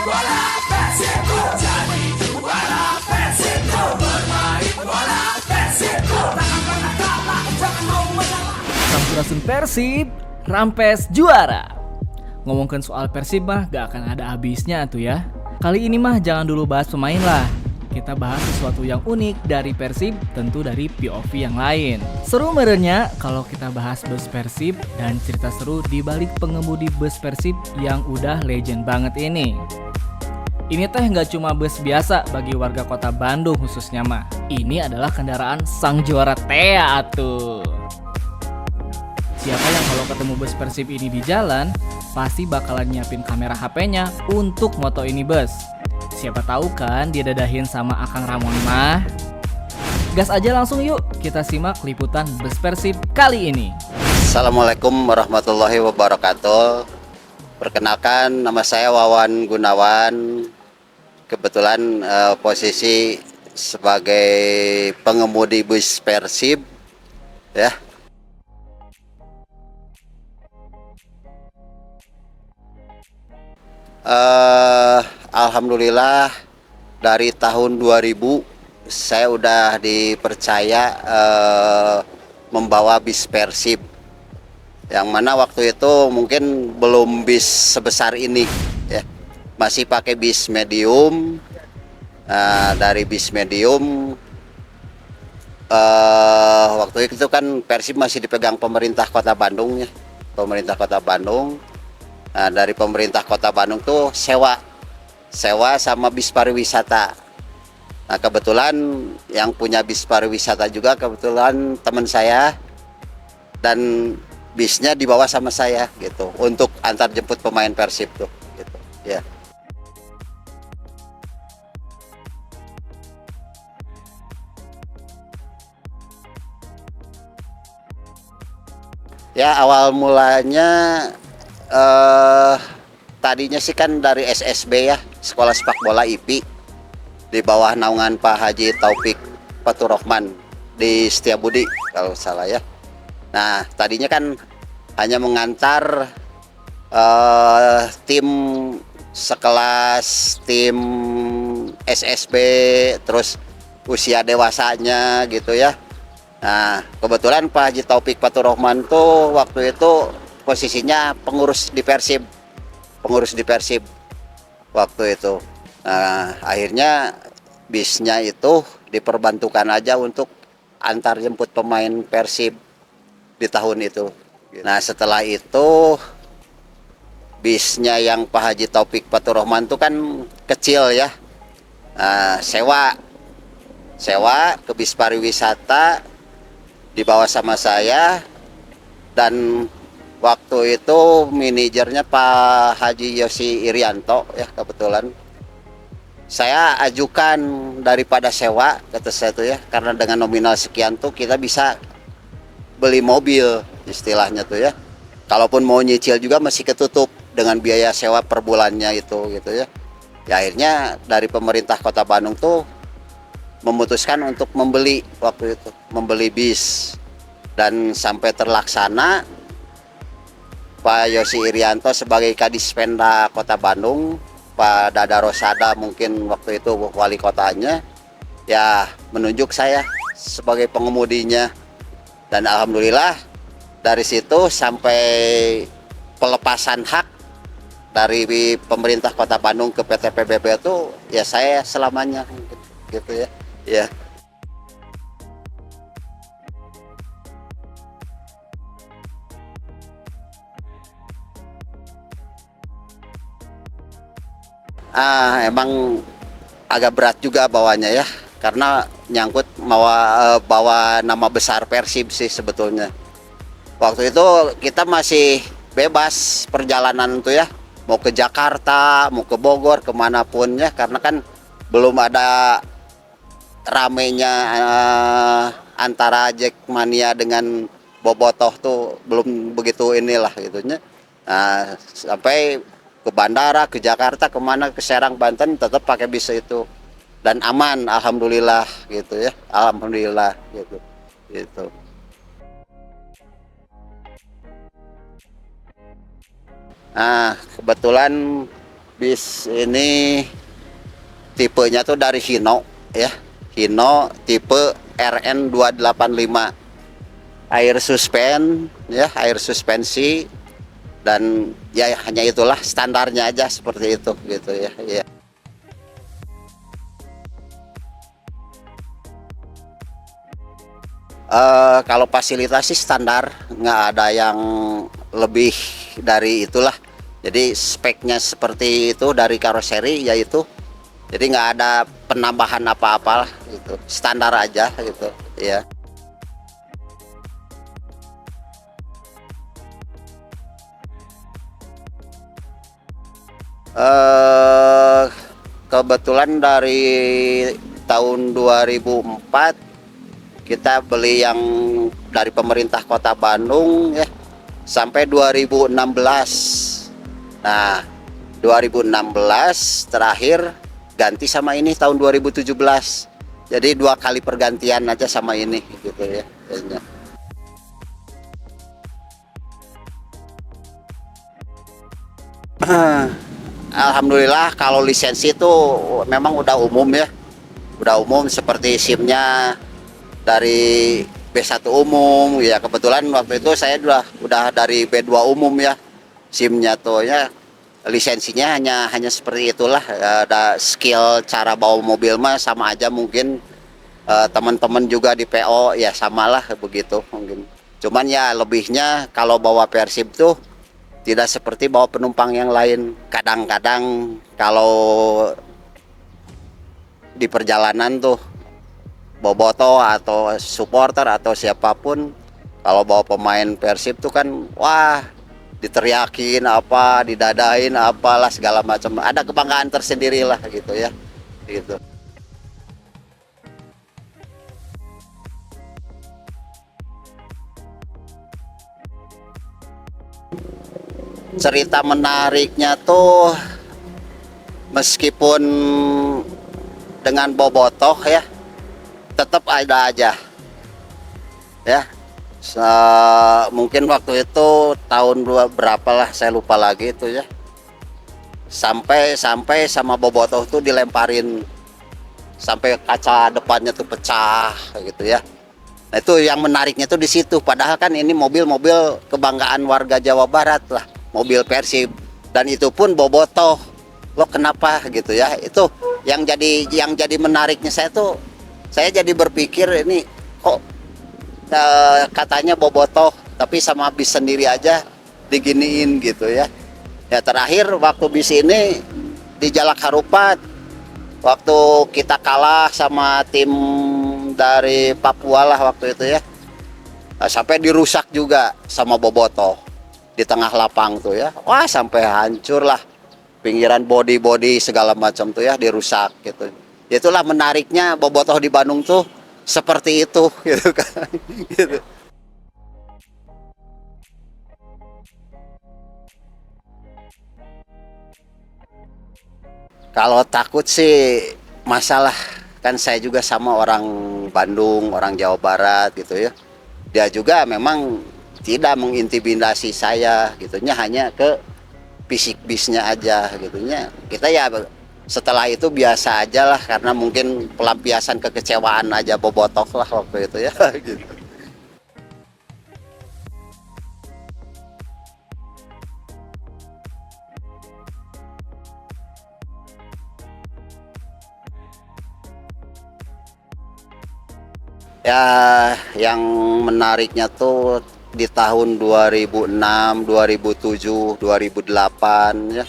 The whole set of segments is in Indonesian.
Sampurasun Persib, Rampes juara. Ngomongin soal Persib mah gak akan ada habisnya tuh ya. Kali ini mah jangan dulu bahas pemain lah. Kita bahas sesuatu yang unik dari Persib, tentu dari POV yang lain. Seru merenya kalau kita bahas bus Persib dan cerita seru di balik pengemudi bus Persib yang udah legend banget ini. Ini teh nggak cuma bus biasa bagi warga kota Bandung khususnya mah. Ini adalah kendaraan sang juara Tea atuh. Siapa yang kalau ketemu bus Persib ini di jalan, pasti bakalan nyiapin kamera HP-nya untuk moto ini bus. Siapa tahu kan dia dadahin sama Akang Ramon mah. Gas aja langsung yuk, kita simak liputan bus Persib kali ini. Assalamualaikum warahmatullahi wabarakatuh. Perkenalkan, nama saya Wawan Gunawan. Kebetulan posisi sebagai pengemudi bus Persib, ya. Alhamdulillah dari tahun 2000 saya udah dipercaya membawa bis Persib, yang mana waktu itu mungkin belum bis sebesar ini ya, masih pakai bis medium. Dari bis medium waktu itu kan Persib masih dipegang pemerintah Kota Bandung ya, pemerintah Kota Bandung. Nah, dari pemerintah Kota Bandung tuh sewa sama bis pariwisata. Nah, kebetulan yang punya bis pariwisata juga kebetulan teman saya, dan bisnya dibawa sama saya gitu untuk antar jemput pemain Persib tuh gitu ya. Ya, awal mulanya tadinya sih kan dari SSB ya, Sekolah Sepak Bola IP, di bawah naungan Pak Haji Taufik Faturrahman di Setiabudi kalau salah ya. Nah, tadinya kan hanya mengantar tim sekelas tim SSB, terus usia dewasanya gitu ya. Nah, kebetulan Pak Haji Taufik Faturrahman tuh waktu itu posisinya pengurus di Persib waktu itu. Nah, akhirnya bisnya itu diperbantukan aja untuk antar jemput pemain Persib di tahun itu. Nah, setelah itu bisnya yang Pak Haji Taufik Faturrahman itu kan kecil ya. Nah, sewa ke bis pariwisata dibawa sama saya, dan waktu itu manajernya Pak Haji Yosi Irianto ya. Kebetulan saya ajukan daripada sewa, kata saya tuh ya, karena dengan nominal sekian tuh kita bisa beli mobil istilahnya tuh ya. Kalaupun mau nyicil juga masih ketutup dengan biaya sewa per bulannya itu gitu ya. Ya, akhirnya dari pemerintah Kota Bandung tuh memutuskan untuk membeli waktu itu, membeli bis, dan sampai terlaksana Pak Yosi Irianto sebagai Kadis Penda Kota Bandung, Pak Dada Rosada mungkin waktu itu wali kotanya, ya menunjuk saya sebagai pengemudinya. Dan alhamdulillah dari situ sampai pelepasan hak dari pemerintah Kota Bandung ke PT PBB itu ya saya selamanya gitu ya. Ya. Emang agak berat juga bawanya ya, karena nyangkut bawa nama besar Persib sih sebetulnya. Waktu itu kita masih bebas perjalanan tuh ya, mau ke Jakarta, mau ke Bogor, kemanapun ya, karena kan belum ada ramenya antara Jackmania dengan Bobotoh tuh belum begitu inilah gitunya. Nah, sampai ke bandara, ke Jakarta, kemana, ke Serang, Banten, tetap pakai bis itu, dan aman, alhamdulillah gitu ya, alhamdulillah gitu. Nah, kebetulan Bis ini tipenya tuh dari Hino ya. Hino tipe RN285. Air suspen ya, air suspensi, dan ya hanya itulah standarnya aja seperti itu gitu ya. Ya. Kalau fasilitas sih standar, nggak ada yang lebih dari itulah. Jadi speknya seperti itu dari karoseri yaitu. Jadi nggak ada penambahan apa-apalah gitu, standar aja gitu ya. eh Kebetulan dari tahun 2004 kita beli yang dari pemerintah Kota Bandung ya sampai 2016. Nah, 2016 terakhir ganti sama ini tahun 2017. Jadi 2 kali pergantian aja sama ini gitu ya. Alhamdulillah kalau lisensi itu memang udah umum ya. Udah umum seperti SIM-nya dari B1 umum ya. Kebetulan waktu itu saya udah dari B2 umum ya. SIM-nya tuh ya, lisensinya hanya seperti itulah. Ada skill cara bawa mobil mah sama aja mungkin. Teman-teman juga di PO ya samalah begitu mungkin. Cuman ya lebihnya kalau bawa Persib tuh tidak seperti bawa penumpang yang lain. Kadang-kadang kalau di perjalanan tuh boboto atau supporter atau siapapun kalau bawa pemain Persib tuh kan wah diteriakin apa, didadain apalah segala macam. Ada kebanggaan tersendiri lah gitu ya. Gitu. Cerita menariknya tuh meskipun dengan bobotoh ya tetap ada aja ya. Mungkin waktu itu tahun berapa lah saya lupa lagi itu ya, sampai sama bobotoh tuh dilemparin sampai kaca depannya tuh pecah gitu ya. Nah itu yang menariknya tuh di situ, padahal kan ini mobil-mobil kebanggaan warga Jawa Barat lah, mobil Persib, dan itu pun bobotoh. Lo kenapa gitu ya? Itu yang jadi menariknya saya jadi berpikir ini kok katanya bobotoh tapi sama bis sendiri aja diginiin gitu ya. Ya terakhir waktu bis ini di Jalak Harupat waktu kita kalah sama tim dari Papua lah waktu itu ya. Nah, sampai dirusak juga sama bobotoh di tengah lapang tuh ya. Wah sampai hancur lah, pinggiran bodi segala macam tuh ya dirusak gitu. Itulah menariknya bobotoh di Bandung tuh seperti itu gitu kan. Gitu. Kalau takut sih masalah kan saya juga sama orang Bandung, orang Jawa Barat gitu ya. Dia juga memang tidak mengintimidasi saya gitunya, hanya ke fisik bisnya aja gitunya. Kita ya setelah itu biasa aja lah karena mungkin pelampiasan kekecewaan aja bobotoh lah waktu itu ya gitu. Ya, yang menariknya tuh di tahun 2006, 2007, 2008 ya.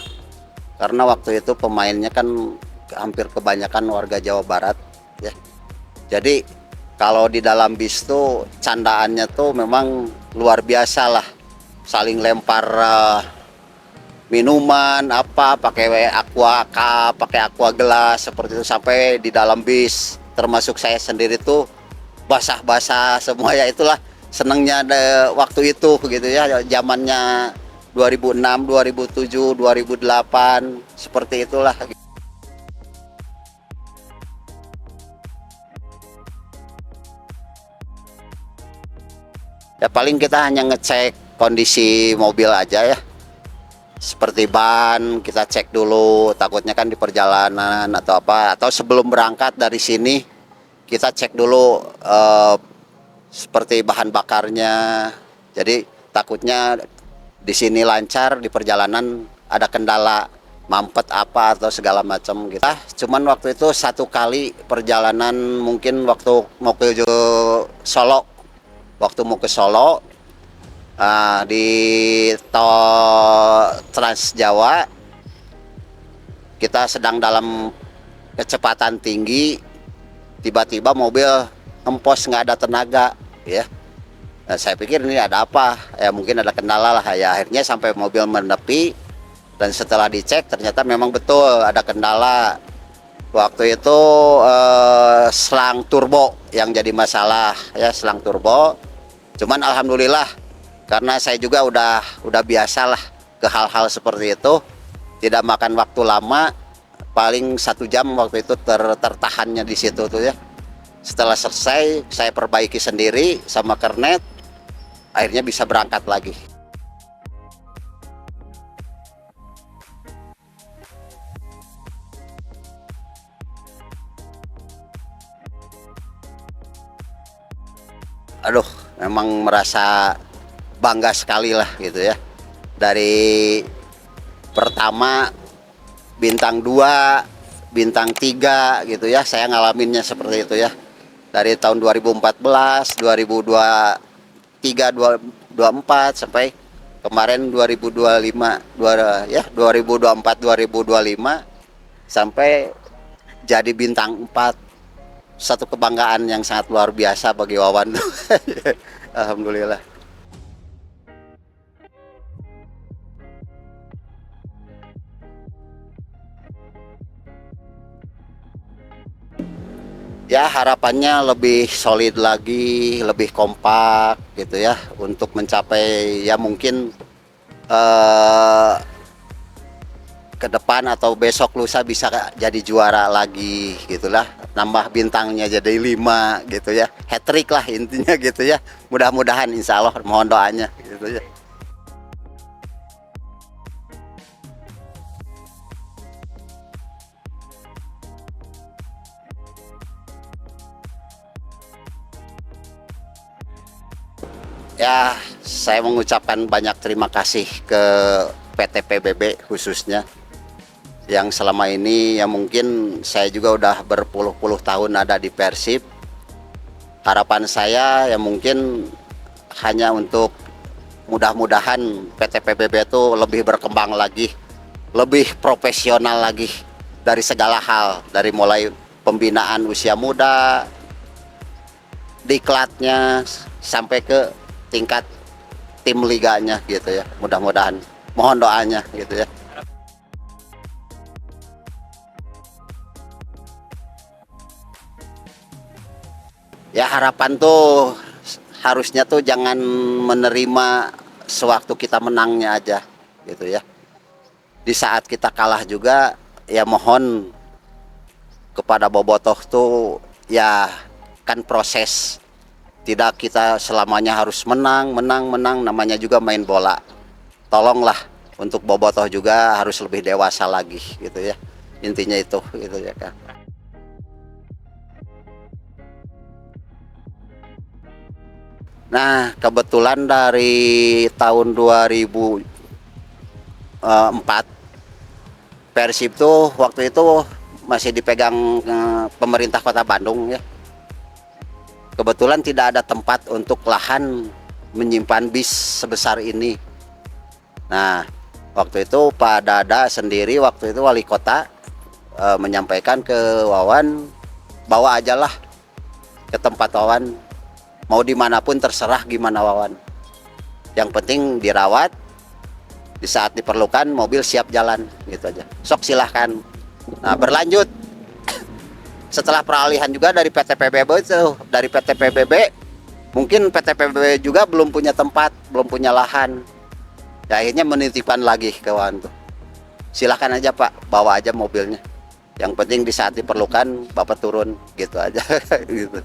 Karena waktu itu pemainnya kan hampir kebanyakan warga Jawa Barat ya. Jadi kalau di dalam bis tuh candaannya tuh memang luar biasa lah. Saling lempar minuman apa pakai aqua cup, pakai aqua gelas seperti itu sampai di dalam bis. Termasuk saya sendiri tuh basah-basah semua ya. Itulah senengnya waktu itu gitu ya, zamannya 2006, 2007, 2008 seperti itulah. Ya paling kita hanya ngecek kondisi mobil aja ya. seperti ban kita cek dulu, takutnya kan di perjalanan atau apa, atau sebelum berangkat dari sini kita cek dulu seperti bahan bakarnya. Jadi takutnya di sini lancar, di perjalanan ada kendala mampet apa atau segala macam gitu. Cuman waktu itu satu kali perjalanan, mungkin waktu mau ke Solo, di tol Trans Jawa, kita sedang dalam kecepatan tinggi, tiba-tiba mobil empos, nggak ada tenaga ya. Nah, saya pikir ini ada apa ya, mungkin ada kendala lah ya. Akhirnya sampai mobil menepi, dan setelah dicek ternyata memang betul ada kendala. Waktu itu selang turbo yang jadi masalah ya, selang turbo. Cuman alhamdulillah, karena saya juga udah biasa lah ke hal-hal seperti itu, tidak makan waktu lama, paling 1 jam waktu itu tertahannya di situ tuh ya. Setelah selesai saya perbaiki sendiri sama kernet, akhirnya bisa berangkat lagi. Aduh, memang merasa bangga sekali lah gitu ya. Dari pertama bintang 2, bintang 3 gitu ya, saya ngalaminnya seperti itu ya. Dari tahun 2014, 2023, 2024 sampai kemarin 2025, 2024, 2025 sampai jadi bintang 4. Satu kebanggaan yang sangat luar biasa bagi Wawan. Alhamdulillah. Ya, harapannya lebih solid lagi, lebih kompak gitu ya, untuk mencapai ya mungkin ke depan atau besok lusa bisa jadi juara lagi gitulah, nambah bintangnya jadi 5 gitu ya, hat trick lah intinya gitu ya. Mudah-mudahan, insya Allah, mohon doanya gitu ya. Ya, saya mengucapkan banyak terima kasih ke PT PBB khususnya, yang selama ini ya mungkin saya juga udah berpuluh-puluh tahun ada di Persib. Harapan saya ya mungkin hanya untuk mudah-mudahan PT PBB itu lebih berkembang lagi, lebih profesional lagi dari segala hal, dari mulai pembinaan usia muda, diklatnya, sampai ke tingkat tim liganya gitu ya. Mudah-mudahan, mohon doanya gitu ya. Ya, harapan tuh harusnya tuh jangan menerima sewaktu kita menangnya aja gitu ya. Di saat kita kalah juga ya mohon kepada bobotoh tuh ya, kan proses, tidak kita selamanya harus menang, namanya juga main bola. Tolonglah untuk bobotoh juga harus lebih dewasa lagi gitu ya. Intinya itu gitu ya kan. Nah, kebetulan dari tahun 2004 Persib tuh waktu itu masih dipegang pemerintah Kota Bandung ya. Kebetulan tidak ada tempat untuk lahan menyimpan bis sebesar ini. Nah, waktu itu Pak Dada sendiri, waktu itu wali kota, menyampaikan ke Wawan, bawa aja lah ke tempat Wawan, mau dimanapun terserah gimana Wawan, yang penting dirawat, di saat diperlukan mobil siap jalan gitu aja, sok silahkan. Nah, berlanjut setelah peralihan juga dari PT PBB itu, dari PT PBB mungkin PT PBB juga belum punya tempat, belum punya lahan ya, akhirnya menitipkan lagi ke Wawan tuh, silahkan aja Pak, bawa aja mobilnya, yang penting di saat diperlukan Bapak turun gitu aja. Gitu.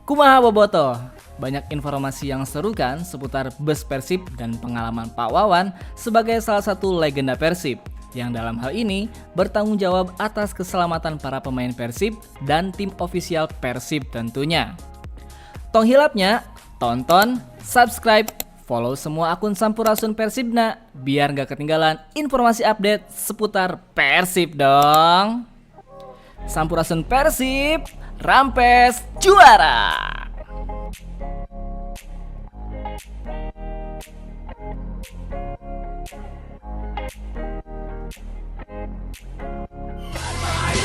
Kumaha bobotoh, Banyak informasi yang seru kan seputar bus Persib dan pengalaman Pak Wawan sebagai salah satu legenda Persib yang dalam hal ini bertanggung jawab atas keselamatan para pemain Persib dan tim ofisial Persib tentunya. Tong hilapnya, tonton, subscribe, follow semua akun Sampurasun Persibna biar gak ketinggalan informasi update seputar Persib dong. Sampurasun Persib, Rampes juara!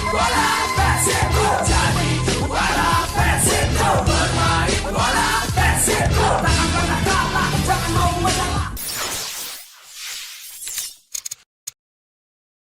Bola!